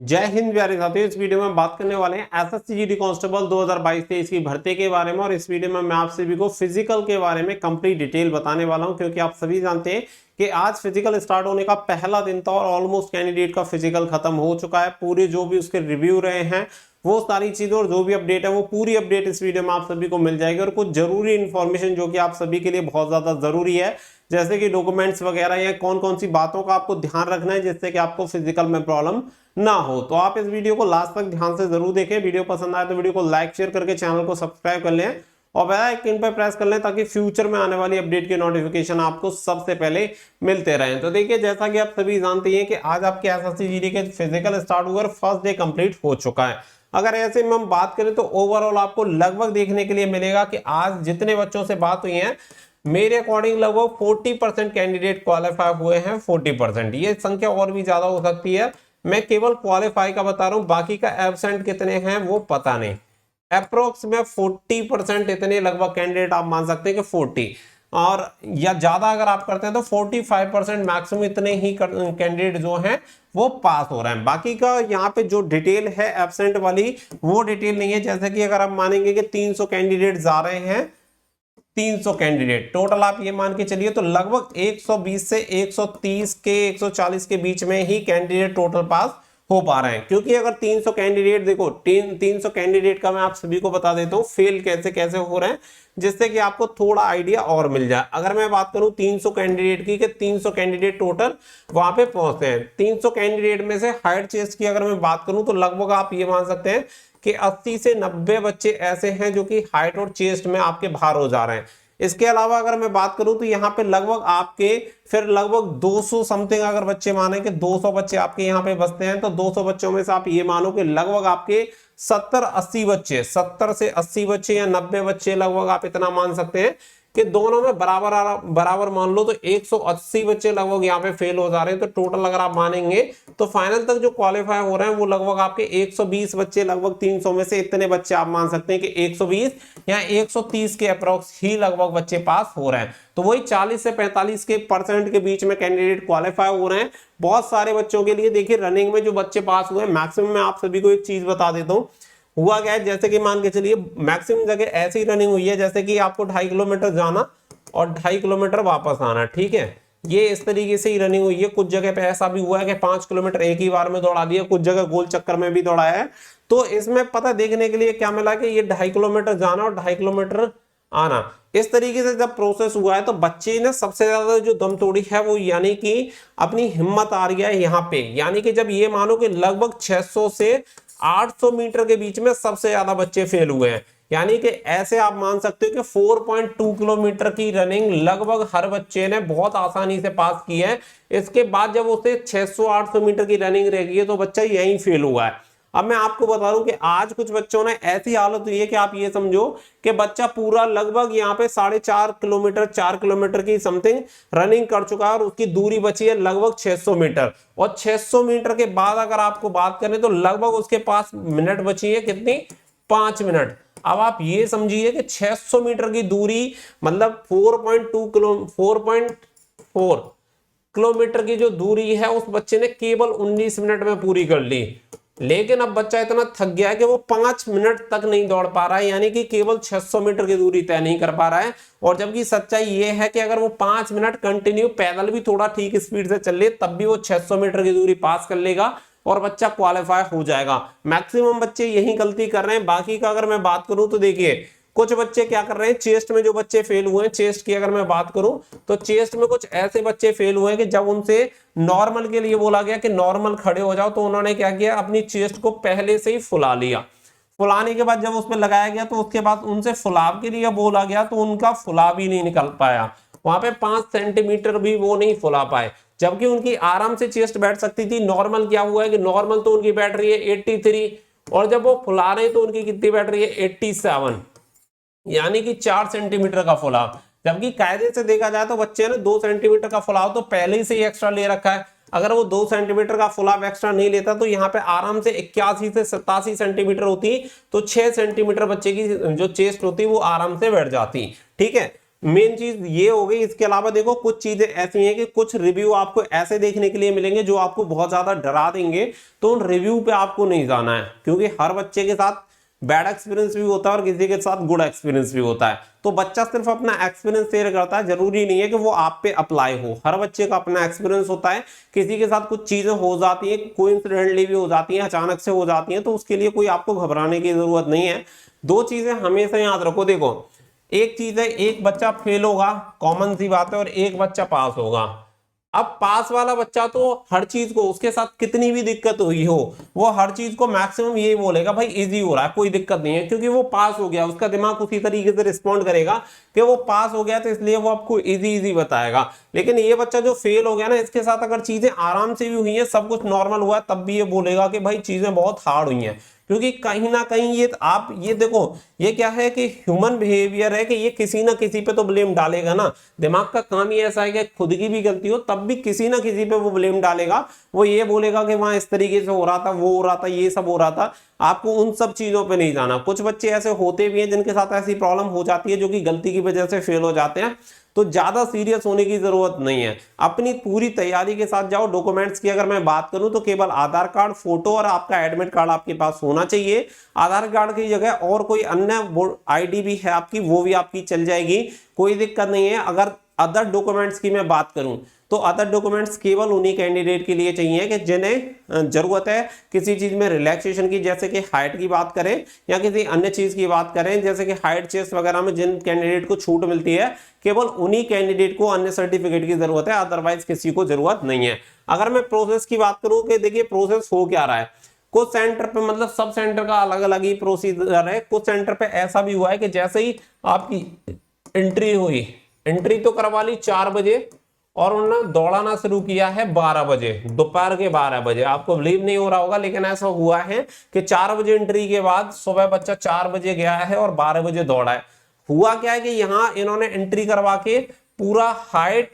जय हिंद प्यारे साथियों। इस वीडियो में बात करने वाले हैं एसएससी जीडी कांस्टेबल 2022-23 की भर्ती के बारे में। और इस वीडियो में मैं आप सभी को फिजिकल के बारे में कंप्लीट डिटेल बताने वाला हूं, क्योंकि आप सभी जानते हैं कि आज फिजिकल स्टार्ट होने का पहला दिन था और ऑलमोस्ट कैंडिडेट का फिजिकल खत्म हो चुका है। पूरे जो भी उसके रिव्यू रहे हैं वो सारी चीजें और जो भी अपडेट है वो पूरी अपडेट इस वीडियो में आप सभी को मिल जाएगी। और कुछ जरूरी इंफॉर्मेशन जो कि आप सभी के लिए बहुत ज्यादा जरूरी है, जैसे कि डॉक्यूमेंट्स वगैरह या कौन कौन सी बातों का आपको ध्यान रखना है जिससे कि आपको फिजिकल में प्रॉब्लम ना हो। तो आप इस वीडियो को लास्ट तक ध्यान से जरूर देखें। वीडियो पसंद आए तो वीडियो को लाइक शेयर करके चैनल को सब्सक्राइब कर लें और बेल आइकन पर प्रेस कर लें ताकि फ्यूचर में आने वाली अपडेट के नोटिफिकेशन आपको सबसे पहले मिलते रहें। तो देखिए, जैसा कि आप सभी जानते हैं कि आज आपके एसएससी जीडी के फिजिकल स्टार्ट हुआ और फर्स्ट डे कंप्लीट हो चुका है। अगर ऐसे में हम बात करें तो ओवरऑल आपको लगभग देखने के लिए मिलेगा कि आज जितने बच्चों से बात हुई है मेरे अकॉर्डिंग लगभग 40% कैंडिडेट क्वालिफाई हुए हैं। 40%, ये संख्या और भी ज्यादा हो सकती है। मैं केवल क्वालिफाई का बता रहा हूं, बाकी का एब्सेंट कितने हैं वो पता नहीं। अप्रोक्स में 40% इतने लगभग कैंडिडेट आप मान सकते हैं कि 40 और या ज्यादा अगर आप करते हैं तो 45% मैक्सिमम इतने ही कैंडिडेट जो हैं वो पास हो रहे हैं। बाकी का यहाँ पे जो डिटेल है एब्सेंट वाली वो डिटेल नहीं है। जैसे कि अगर आप मानेंगे कि 300 कैंडिडेट जा रहे हैं, 300 कैंडिडेट टोटल आप ये मान के चलिए तो लगभग 120 से 130 के 140 के बीच में ही कैंडिडेट टोटल पास हो पा रहे हैं। क्योंकि अगर 300 कैंडिडेट देखो 300 कैंडिडेट का मैं आप सभी को बता देता हूँ फेल कैसे कैसे हो रहे हैं, जिससे कि आपको थोड़ा आइडिया और मिल जाए। अगर मैं बात करूं 300 कैंडिडेट की कि 300 कैंडिडेट टोटल वहां पे पहुंचते हैं, 300 कैंडिडेट में से हाइट चेस्ट की अगर मैं बात करूं तो लगभग आप ये मान सकते हैं कि 80 से 90 बच्चे ऐसे हैं जो कि हाइट और चेस्ट में आपके बाहर हो जा रहे हैं। इसके अलावा अगर मैं बात करूं तो यहाँ पे लगभग आपके फिर लगभग 200 समथिंग अगर बच्चे माने कि 200 बच्चे आपके यहाँ पे बसते हैं तो 200 बच्चों में से आप ये मानो कि लगभग आपके 70-80 बच्चे, 70 से 80 बच्चे या 90 बच्चे लगभग आप इतना मान सकते हैं कि दोनों में बराबर बराबर मान लो तो 180 बच्चे लगभग यहाँ पे फेल हो जा रहे हैं। तो टोटल अगर आप मानेंगे तो फाइनल तक जो क्वालिफाई हो रहे हैं वो लगभग आपके 120 बच्चे, लगभग 300 में से इतने बच्चे आप मान सकते हैं कि 120 या 130 के अप्रोक्स ही लगभग बच्चे पास हो रहे हैं। तो वही 40 से 45 के परसेंट के बीच में कैंडिडेट क्वालिफाई हो रहे हैं। बहुत सारे बच्चों के लिए देखिए रनिंग में जो बच्चे पास हुए हैं मैक्सिमम, मैं आप सभी को एक चीज बता देता हूँ हुआ क्या है। जैसे कि मान के चलिए मैक्सिमम जगह ऐसी रनिंग हुई है जैसे कि आपको 2.5 किलोमीटर जाना और 2.5 किलोमीटर वापस आना, ठीक है, ये इस तरीके से ही रनिंग हुई है। कुछ जगह पे ऐसा भी हुआ है कि 5 किलोमीटर एक ही बार में दौड़ा दिया, कुछ जगह गोल चक्कर में भी दौड़ाया है। तो इसमें पता देखने के लिए क्या मिला कि ये 2.5 किलोमीटर जाना और 2.5 किलोमीटर आना, इस तरीके से जब प्रोसेस हुआ है तो बच्चे ने सबसे ज्यादा जो दम तोड़ी है वो यानी कि अपनी हिम्मत आ रही है यहाँ पे। यानी कि जब ये मानो कि लगभग 600 से 800 मीटर के बीच में सबसे ज्यादा बच्चे फेल हुए हैं। यानी कि ऐसे आप मान सकते हो कि 4.2 किलोमीटर की रनिंग लगभग हर बच्चे ने बहुत आसानी से पास की है। इसके बाद जब उसे 600-800 मीटर की रनिंग रह गई है तो बच्चा यहीं फेल हुआ है। अब मैं आपको बता दूं कि आज कुछ बच्चों ने ऐसी हालत हुई है कि आप ये समझो कि बच्चा पूरा लगभग यहाँ पे 4.5 किलोमीटर 4 किलोमीटर की समथिंग रनिंग कर चुका है और उसकी दूरी बची है लगभग 600 मीटर। और 600 मीटर के बाद अगर आपको बात करें तो लगभग उसके पास मिनट बची है, कितनी, 5 मिनट। अब आप ये समझिए कि 600 मीटर की दूरी मतलब 4.4 किलोमीटर की जो दूरी है उस बच्चे ने केवल 19 मिनट में पूरी कर ली। लेकिन अब बच्चा इतना थक गया है कि वो 5 मिनट तक नहीं दौड़ पा रहा है, यानी कि केवल 600 मीटर की दूरी तय नहीं कर पा रहा है। और जबकि सच्चाई ये है कि अगर वो 5 मिनट कंटिन्यू पैदल भी थोड़ा ठीक स्पीड से चल ले तब भी वो 600 मीटर की दूरी पास कर लेगा और बच्चा क्वालिफाई हो जाएगा। मैक्सिमम बच्चे यही गलती कर रहे हैं। बाकी का अगर मैं बात करूं तो देखिए कुछ बच्चे क्या कर रहे हैं, चेस्ट में जो बच्चे फेल हुए हैं, चेस्ट की अगर मैं बात करूं तो चेस्ट में कुछ ऐसे बच्चे फेल हुए हैं कि जब उनसे नॉर्मल के लिए बोला गया कि नॉर्मल खड़े हो जाओ तो उन्होंने क्या किया, अपनी चेस्ट को पहले से ही फुला लिया। फुलाने के बाद जब उसमें लगाया गया तो उसके बाद उनसे फुलाव के लिए बोला गया तो उनका फुलाव ही नहीं निकल पाया। वहां पे 5 सेंटीमीटर भी वो नहीं फुला पाए, जबकि उनकी आराम से चेस्ट बैठ सकती थी। नॉर्मल क्या हुआ है कि नॉर्मल तो उनकी बैठ रही है 83 और जब वो फुला रहे तो उनकी कितनी बैठ रही है 87, यानी कि 4 सेंटीमीटर का फुलाव। जबकि कायदे से देखा जाए तो बच्चे ने 2 सेंटीमीटर का फुलाव तो पहले ही से ही एक्स्ट्रा ले रखा है। अगर वो 2 सेंटीमीटर का फुलाव एक्स्ट्रा नहीं लेता तो यहाँ पे आराम से 81 से 87 सेंटीमीटर होती तो 6 सेंटीमीटर बच्चे की जो चेस्ट होती वो आराम से बैठ जाती, ठीक है। मेन चीज ये हो गई। इसके अलावा देखो कुछ चीजें ऐसी हैं कि कुछ रिव्यू आपको ऐसे देखने के लिए मिलेंगे जो आपको बहुत ज्यादा डरा देंगे, तो उन रिव्यू पे आपको नहीं जाना है, क्योंकि हर बच्चे के साथ बैड एक्सपीरियंस भी होता है और किसी के साथ गुड एक्सपीरियंस भी होता है। तो बच्चा सिर्फ अपना एक्सपीरियंस शेयर करता है, जरूरी नहीं है कि वो आप पे अप्लाई हो। हर बच्चे का अपना एक्सपीरियंस होता है, किसी के साथ कुछ चीजें हो जाती है, कोइंसिडेंटली भी हो जाती है, अचानक से हो जाती है, तो उसके लिए कोई आपको घबराने की जरूरत नहीं है। दो चीजें हमेशा याद रखो। देखो एक चीज है, एक बच्चा फेल होगा, कॉमन सी बात है, और एक बच्चा पास होगा। अब पास वाला बच्चा तो हर चीज को, उसके साथ कितनी भी दिक्कत हुई हो, वो हर चीज को मैक्सिमम यही बोलेगा भाई इजी हो रहा है, कोई दिक्कत नहीं है, क्योंकि वो पास हो गया। उसका दिमाग उसी तरीके से रिस्पॉन्ड करेगा कि वो पास हो गया, तो इसलिए वो आपको इजी इजी बताएगा। लेकिन ये बच्चा जो फेल हो गया ना, इसके साथ अगर चीजें आराम से भी हुई है, सब कुछ नॉर्मल हुआ है, तब भी ये बोलेगा कि भाई चीजें बहुत हार्ड हुई हैं। क्योंकि कहीं ना कहीं ये आप ये देखो, ये क्या है कि ह्यूमन बिहेवियर है कि ये किसी ना किसी पे तो ब्लेम डालेगा ना। दिमाग का काम ही ऐसा है कि खुद की भी गलती हो तब भी किसी ना किसी पे वो ब्लेम डालेगा। वो ये बोलेगा कि वहां इस तरीके से हो रहा था, वो हो रहा था, ये सब हो रहा था। आपको उन सब चीजों पे नहीं जाना। कुछ बच्चे ऐसे होते भी हैं जिनके साथ ऐसी प्रॉब्लम हो जाती है, जो कि गलती की वजह से फेल हो जाते हैं, तो ज्यादा सीरियस होने की जरूरत नहीं है। अपनी पूरी तैयारी के साथ जाओ। डॉक्यूमेंट्स की अगर मैं बात करूं तो केवल आधार कार्ड, फोटो और आपका एडमिट कार्ड आपके पास होना चाहिए। आधार कार्ड की जगह और कोई अन्य आईडी भी है आपकी, वो भी आपकी चल जाएगी, कोई दिक्कत नहीं है। अगर अदर डॉक्यूमेंट्स की मैं बात करूं तो अदर डॉक्यूमेंट्स केवल उन्हीं कैंडिडेट के लिए चाहिए कि जिन्हें जरूरत है किसी चीज में रिलैक्सेशन की, जैसे कि हाइट की बात करें या किसी अन्य चीज की बात करें, जैसे कि हाइट, चेस्ट वगैरह में जिन कैंडिडेट को छूट मिलती है, केवल उन्हीं कैंडिडेट को अन्य सर्टिफिकेट की जरूरत है, अदरवाइज किसी को जरूरत नहीं है। अगर मैं प्रोसेस की बात करूं कि देखिए प्रोसेस हो क्या रहा है, कुछ सेंटर पे मतलब सब सेंटर का अलग अलग ही प्रोसीजर है। कुछ सेंटर पे ऐसा भी हुआ है कि जैसे ही आपकी एंट्री हुई, एंट्री तो करवा ली 4 बजे और उन्होंने दौड़ाना शुरू किया है 12 बजे, दोपहर के 12 बजे। आपको बिलीव नहीं हो रहा होगा, लेकिन ऐसा हुआ है कि 4 बजे एंट्री के बाद सुबह बच्चा 4 बजे गया है और 12 बजे दौड़ा है। हुआ क्या है कि यहां इन्होंने एंट्री करवा के पूरा हाइट,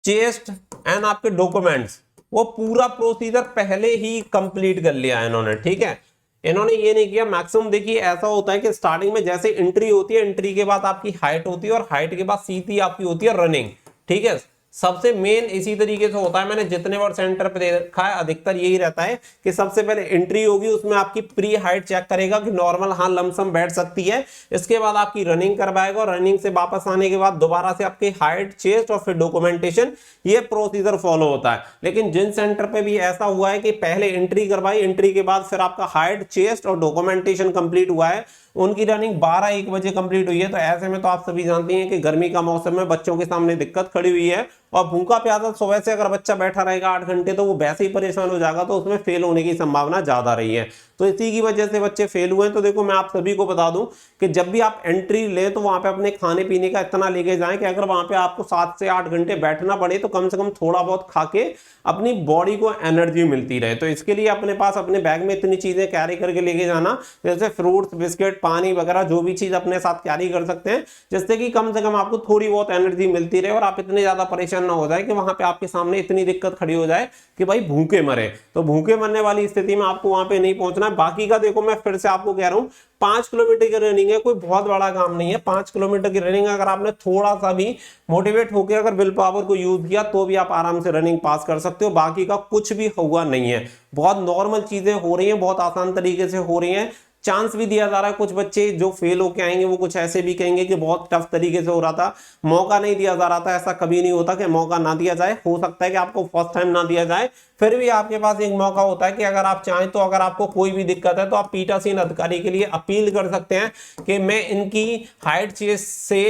चेस्ट एंड आपके डॉक्यूमेंट्स, वो पूरा प्रोसीजर पहले ही कंप्लीट कर लिया है इन्होंने, ठीक है। इन्होंने ये नहीं किया। मैक्सिमम देखिए ऐसा होता है कि स्टार्टिंग में जैसे एंट्री होती है, एंट्री के बाद आपकी हाइट होती है और हाइट के बाद सीधी आपकी होती है रनिंग, ठीक है। सबसे मेन इसी तरीके से होता है। मैंने जितने बार सेंटर पे देखा है अधिकतर यही रहता है कि सबसे पहले एंट्री होगी, उसमें आपकी प्री हाइट चेक करेगा कि नॉर्मल हाँ लमसम बैठ सकती है। इसके बाद आपकी रनिंग करवाएगा और रनिंग से वापस आने के बाद दोबारा से आपकी हाइट, चेस्ट और फिर डॉक्यूमेंटेशन, ये प्रोसीजर फॉलो होता है। लेकिन जिन सेंटर पे भी ऐसा हुआ है कि पहले एंट्री करवाई, एंट्री के बाद फिर आपका हाइट, चेस्ट और डॉक्यूमेंटेशन कंप्लीट हुआ है, उनकी रनिंग 12-1 बजे कंप्लीट हुई है। तो ऐसे में तो आप सभी जानते हैं कि गर्मी का मौसम में बच्चों के सामने दिक्कत खड़ी हुई है, और भूखा प्यासा सुबह से अगर बच्चा बैठा रहेगा 8 घंटे तो वो वैसे ही परेशान हो जाएगा, तो उसमें फेल होने की संभावना ज्यादा रही है। तो इसी की वजह से बच्चे फेल हुए हैं। तो देखो मैं आप सभी को बता दूं कि जब भी आप एंट्री लें तो वहां पे अपने खाने पीने का इतना लेके जाएं कि अगर वहां पे आपको 7 से 8 घंटे बैठना पड़े तो कम से कम थोड़ा बहुत खा के अपनी बॉडी को एनर्जी मिलती रहे। तो इसके लिए अपने पास अपने बैग में इतनी चीजें कैरी करके लेके जाना, जैसे फ्रूट्स, बिस्किट, पानी वगैरह, जो भी चीज अपने साथ कैरी कर सकते हैं, जिससे कि कम से कम आपको थोड़ी बहुत एनर्जी मिलती रहे और आप इतने ज्यादा परेशान ना हो जाए कि वहां पे आपके सामने इतनी दिक्कत खड़ी हो जाए कि भाई भूखे मरे। तो भूखे मरने वाली स्थिति में आपको वहां पे नहीं पहुंचना है। बाकी का देखो मैं फिर से आपको कह रहा हूं, 5 किलोमीटर की रनिंग है, कोई बहुत बड़ा काम नहीं है। 5 किलोमीटर की रनिंग अगर आपने थोड़ा सा भी मोटिवेट होकर अगर विल पावर को यूज किया तो भी आप आराम से रनिंग पास कर सकते हो। बाकी का कुछ भी हुआ नहीं है, बहुत नॉर्मल चीजें हो रही हैं, बहुत आसान तरीके से हो रही हैं। चांस भी दिया जा रहा है। कुछ बच्चे जो फेल होके आएंगे वो कुछ ऐसे भी कहेंगे कि बहुत टफ तरीके से हो रहा था, मौका नहीं दिया जा रहा था। ऐसा कभी नहीं होता कि मौका ना दिया जाए। हो सकता है कि आपको फर्स्ट टाइम ना दिया जाए, फिर भी आपके पास एक मौका होता है कि अगर आप चाहें तो अगर आपको कोई भी दिक्कत है तो आप पीठासीन अधिकारी के लिए अपील कर सकते हैं कि मैं इनकी हाइट चेस्ट से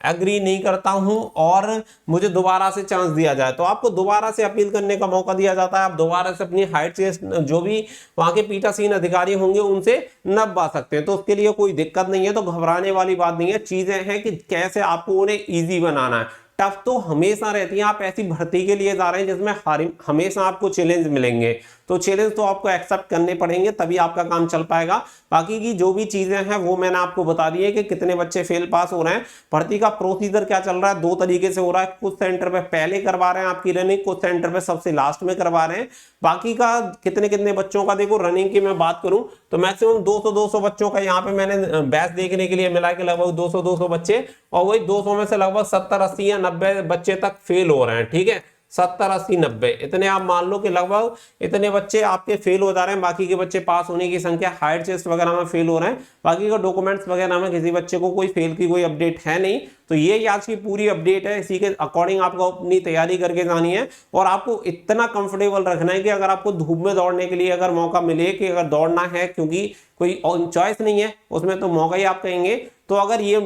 एग्री नहीं करता हूं और मुझे दोबारा से चांस दिया जाए। तो आपको दोबारा से अपील करने का मौका दिया जाता है। आप दोबारा से अपनी हाइट चेस्ट जो भी वहां के पीठासीन अधिकारी होंगे उनसे नबवा सकते हैं। तो उसके लिए कोई दिक्कत नहीं है, तो घबराने वाली बात नहीं है। चीजें हैं कि कैसे आपको उन्हें ईजी बनाना है। टफ तो हमेशा रहती है। आप ऐसी भर्ती के लिए जा रहे हैं जिसमें हमेशा आपको चैलेंज मिलेंगे, तो चैलेंज तो आपको एक्सेप्ट करने पड़ेंगे, तभी आपका काम चल पाएगा। बाकी की जो भी चीजें हैं वो मैंने आपको बता दी है कि कितने बच्चे फेल पास हो रहे हैं। भर्ती का प्रोसीजर क्या चल रहा है, दो तरीके से हो रहा है। कुछ सेंटर पे पहले करवा रहे हैं आपकी रनिंग, कुछ सेंटर पे सबसे लास्ट में करवा रहे हैं। बाकी का कितने कितने बच्चों का, देखो रनिंग की मैं बात करूं तो मैक्सिमम 200 बच्चों का यहाँ पे मैंने बैच देखने के लिए मिला के लगभग 200 बच्चे, और वही 200 में से लगभग 70 80 या 90 बच्चे तक फेल हो रहे हैं। ठीक है, 70 80 90 इतने आप मान लो कि लगभग इतने बच्चे आपके फेल हो जा रहे हैं। बाकी के बच्चे पास होने की संख्या हाइट चेस्ट वगैरह में फेल हो रहे हैं। बाकी का डॉक्यूमेंट्स वगैरह में किसी बच्चे को कोई फेल की कोई अपडेट है नहीं। तो ये आज की पूरी अपडेट है, इसी के अकॉर्डिंग आपको अपनी तैयारी करके जानी है। और आपको इतना कंफर्टेबल रखना है कि अगर आपको धूप में दौड़ने के लिए अगर मौका मिले कि अगर दौड़ना है, क्योंकि कोई चॉइस नहीं है उसमें, तो मौका ही आप कहेंगे, तो अगर ये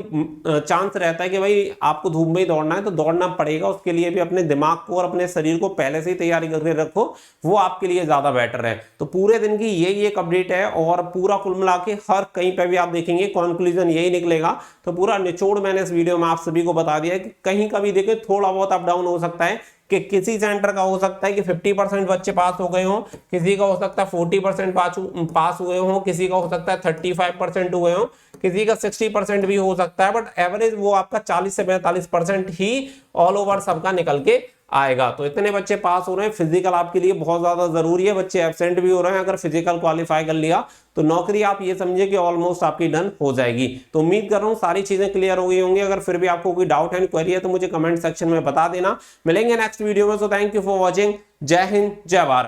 चांस रहता है कि भाई आपको धूप में ही दौड़ना है तो दौड़ना पड़ेगा। उसके लिए भी अपने दिमाग को और अपने शरीर को पहले से ही तैयारी करके रखो, वो आपके लिए ज्यादा बेटर है। तो पूरे दिन की यही एक अपडेट है, और पूरा कुल मिला के हर कहीं पे भी आप देखेंगे कंक्लूजन यही निकलेगा। तो पूरा निचोड़ मैंने इस वीडियो में आप सभी को बता दिया है कि कहीं का भी देखें थोड़ा बहुत अप डाउन हो सकता है, कि किसी सेंटर का हो सकता है कि 50% बच्चे पास हो गए हों, किसी का हो सकता है 40% पास हुए हों, किसी का हो सकता है 35% हुए हों, किसी का 60% भी हो सकता है, बट एवरेज वो आपका 40 से 42% ही ऑल ओवर सबका निकल के आएगा। तो इतने बच्चे पास हो रहे हैं। फिजिकल आपके लिए बहुत ज्यादा जरूरी है, बच्चे एब्सेंट भी हो रहे हैं, अगर फिजिकल क्वालिफाई कर लिया तो नौकरी आप ये समझिए कि ऑलमोस्ट आपकी डन हो जाएगी। तो उम्मीद कर रहा हूं सारी चीजें क्लियर हो गई होंगी। अगर फिर भी आपको कोई डाउट एंड क्वेरी है तो मुझे कमेंट सेक्शन में बता देना। मिलेंगे नेक्स्ट वीडियो में। So thank you for watching. जय हिंद, जय भारत।